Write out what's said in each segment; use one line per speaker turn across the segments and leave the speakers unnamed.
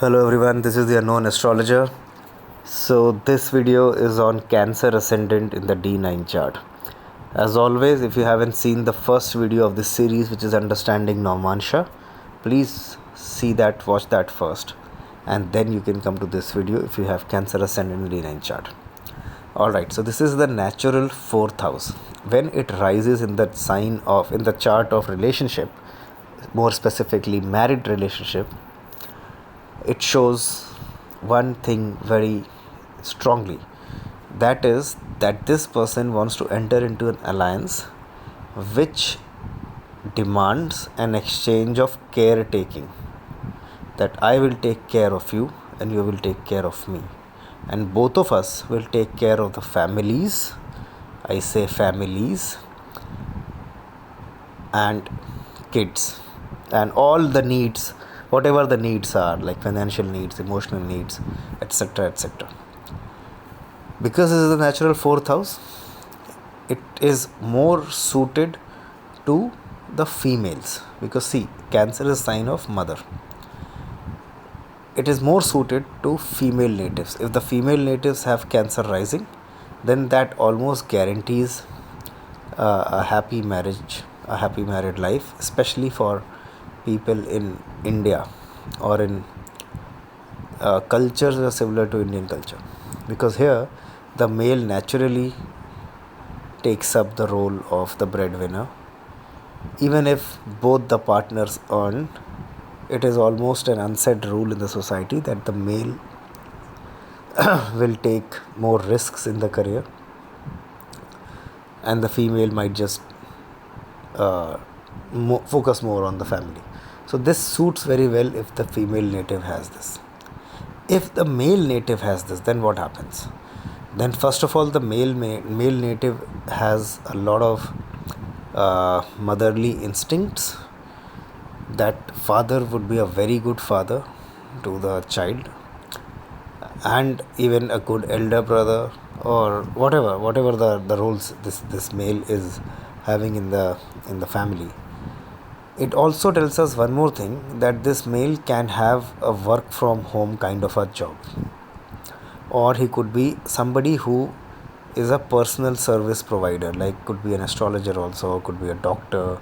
Hello everyone, this is the unknown astrologer. So this video is on Cancer ascendant in the D9 chart. As always, if you haven't seen the first video of this series, which is understanding Navmansha, please watch that first, and then you can come to this video if you have Cancer ascendant in the D9 chart. Alright, so this is the natural fourth house. When it rises in the chart of relationship, more specifically married relationship, it shows one thing very strongly, that is that this person wants to enter into an alliance which demands an exchange of caretaking, that I will take care of you and you will take care of me, and both of us will take care of the families, I say families, and kids, and all the needs, whatever the needs are, like financial needs, emotional needs, etc. etc. Because this is the natural fourth house, it is more suited to the females, because see, Cancer is a sign of mother. It is more suited to female natives. If the female natives have Cancer rising, then that almost guarantees a happy marriage, a happy married life, especially for people in India or in cultures that are similar to Indian culture, because here the male naturally takes up the role of the breadwinner. Even if both the partners earn, it is almost an unsaid rule in the society that the male will take more risks in the career and the female might just focus more on the family. So this suits very well if the female native has this. If the male native has this, then what happens? Then first of all, the male native has a lot of motherly instincts. That father would be a very good father to the child, and even a good elder brother, or whatever the roles this male is having in the family. It also tells us one more thing, that this male can have a work from home kind of a job, or he could be somebody who is a personal service provider, like could be an astrologer also, or could be a doctor,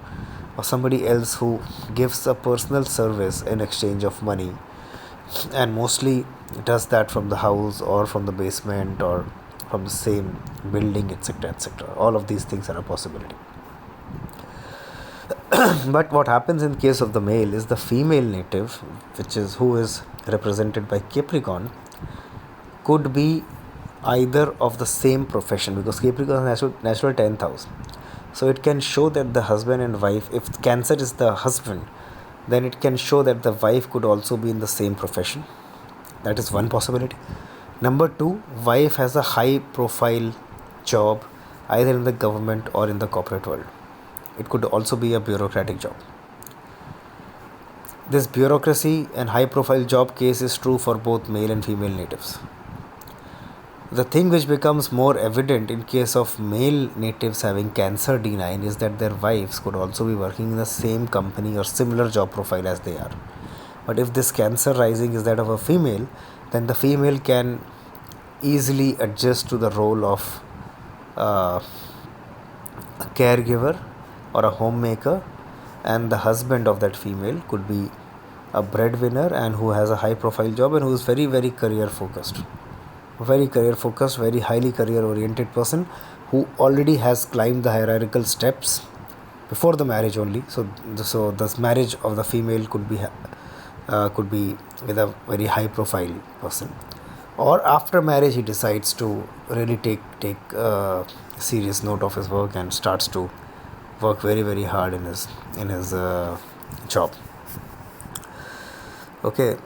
or somebody else who gives a personal service in exchange of money, and mostly does that from the house or from the basement or from the same building, etc. etc. All of these things are a possibility. But what happens in case of the male is the female native, who is represented by Capricorn, could be either of the same profession, because Capricorn is natural 10th house. So it can show that the husband and wife, if Cancer is the husband, then it can show that the wife could also be in the same profession. That is one possibility. Number two, wife has a high profile job either in the government or in the corporate world. It could also be a bureaucratic job. This bureaucracy and high profile job case is true for both male and female natives. The thing which becomes more evident in case of male natives having Cancer D9 is that their wives could also be working in the same company or similar job profile as they are. But if this Cancer rising is that of a female, then the female can easily adjust to the role of a caregiver or a homemaker, and the husband of that female could be a breadwinner and who has a high profile job and who is very career focused, very highly career oriented person, who already has climbed the hierarchical steps before the marriage only. So this marriage of the female could be with a very high profile person, or after marriage he decides to really take serious note of his work and starts to work very hard in his job. Okay.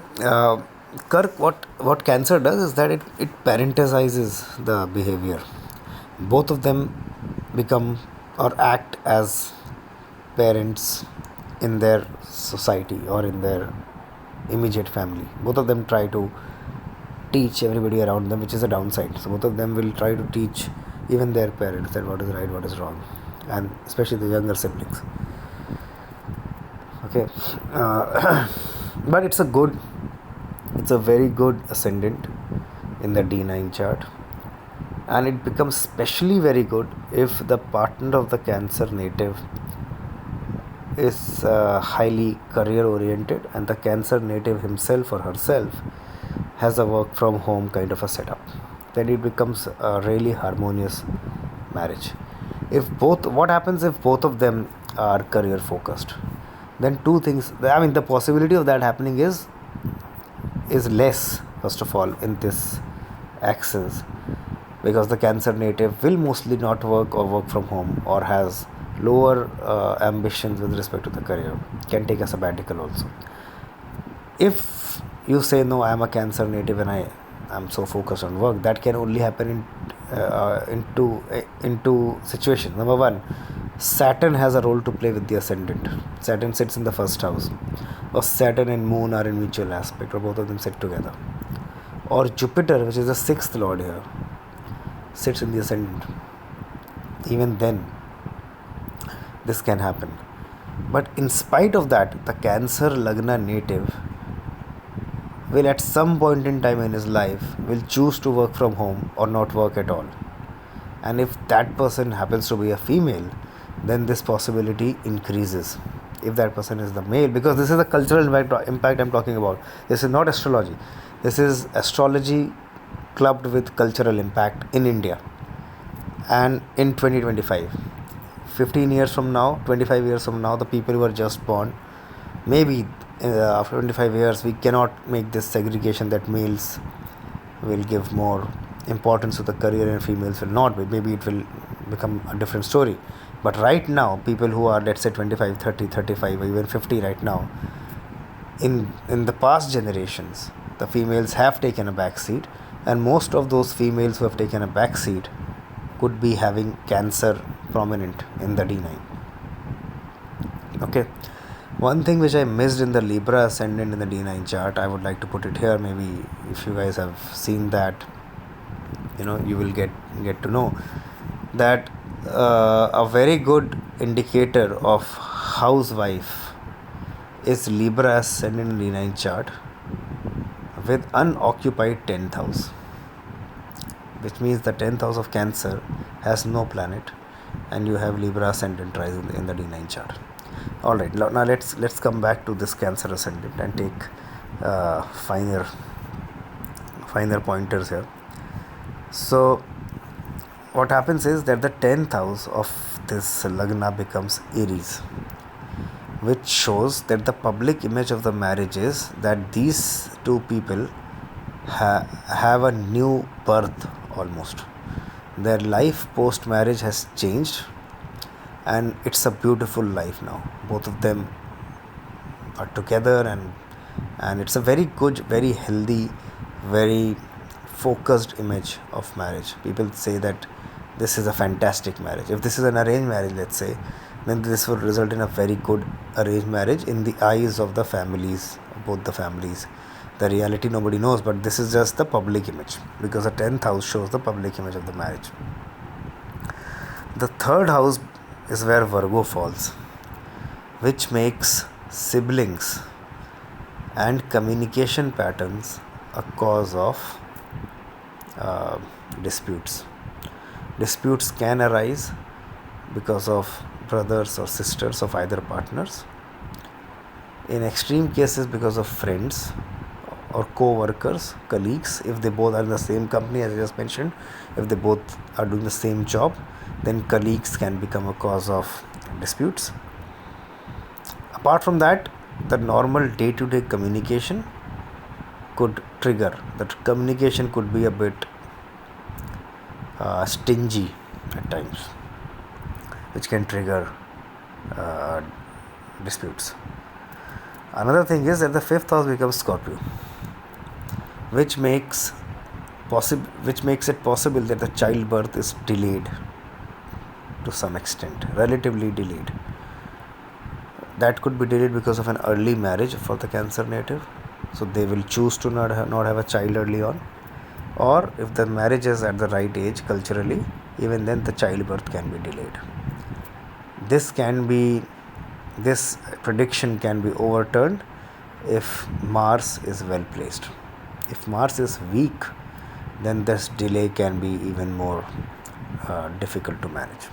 Kirk, what Cancer does is that it parenticizes the behavior. Both of them become or act as parents in their society or in their immediate family. Both of them try to teach everybody around them, which is a downside. So both of them will try to teach even their parents that what is right, what is wrong, and especially the younger siblings. Okay. But it's a good It's a very good ascendant in the D9 chart, and it becomes specially very good if the partner of the Cancer native is highly career oriented and the Cancer native himself or herself has a work from home kind of a setup. Then it becomes a really harmonious marriage. If both, what happens if both of them are career focused? Then two things, I mean, the possibility of that happening is less, first of all, in this axis, because the Cancer native will mostly not work or work from home, or has lower ambitions with respect to the career, can take a sabbatical also. If you say, no, I am a Cancer native and I'm so focused on work, that can only happen into situations. Number one, Saturn has a role to play with the ascendant. Saturn sits in the first house, or Saturn and Moon are in mutual aspect, or both of them sit together. Or Jupiter, which is the sixth lord here, sits in the ascendant. Even then, this can happen. But in spite of that, the Cancer Lagna native will at some point in time in his life will choose to work from home or not work at all. And if that person happens to be a female, then this possibility increases. If that person is the male, because this is the cultural impact I'm talking about. This is not astrology. This is astrology clubbed with cultural impact in India. And in 2025, 15 years from now, 25 years from now, the people who are just born, maybe after 25 years, we cannot make this segregation that males will give more importance to the career and females will not. Maybe it will become a different story. But right now, people who are, let's say, 25, 30, 35, or even 50 right now, in the past generations, the females have taken a back seat, and most of those females who have taken a back seat could be having Cancer prominent in the D9. Okay. One thing which I missed in the Libra ascendant in the D9 chart, I would like to put it here. Maybe if you guys have seen that, you will get to know that a very good indicator of housewife is Libra ascendant in D9 chart with unoccupied 10th house, which means the 10th house of Cancer has no planet, and you have Libra ascendant rising in the D9 chart. All right, now let's come back to this Cancer ascendant and take finer pointers here. So what happens is that the 10th house of this Lagna becomes Aries, which shows that the public image of the marriage is that these two people have a new birth almost. Their life post marriage has changed, and it's a beautiful life now. Both of them are together, and it's a very good, very healthy, very focused image of marriage. People say that this is a fantastic marriage. If this is an arranged marriage, let's say, then this would result in a very good arranged marriage in the eyes of the families, both the families. The reality nobody knows, but this is just the public image, because the 10th house shows the public image of the marriage. The third house is where Virgo falls, which makes siblings and communication patterns a cause of disputes. Disputes can arise because of brothers or sisters of either partners. In extreme cases, because of friends or co-workers, colleagues, if they both are in the same company, as I just mentioned, if they both are doing the same job, then colleagues can become a cause of disputes. Apart from that, the normal day-to-day communication could trigger. That communication could be a bit stingy at times, which can trigger disputes. Another thing is that the 5th house becomes Scorpio, which makes it possible that the childbirth is delayed to some extent, relatively delayed. That could be delayed because of an early marriage for the Cancer native, so they will choose to not have a child early on. Or if the marriage is at the right age culturally, even then the childbirth can be delayed. This prediction can be overturned if Mars is well placed. If Mars is weak, then this delay can be even more difficult to manage.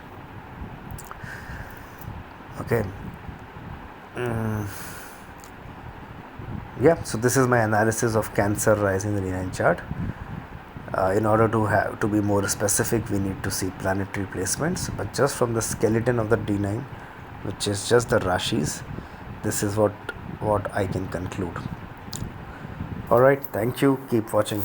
Okay. Yeah, so this is my analysis of Cancer rising in the D9 chart. In order to be more specific, we need to see planetary placements, but just from the skeleton of the D9, which is just the rashis, this is what I can conclude. All right, thank you, keep watching.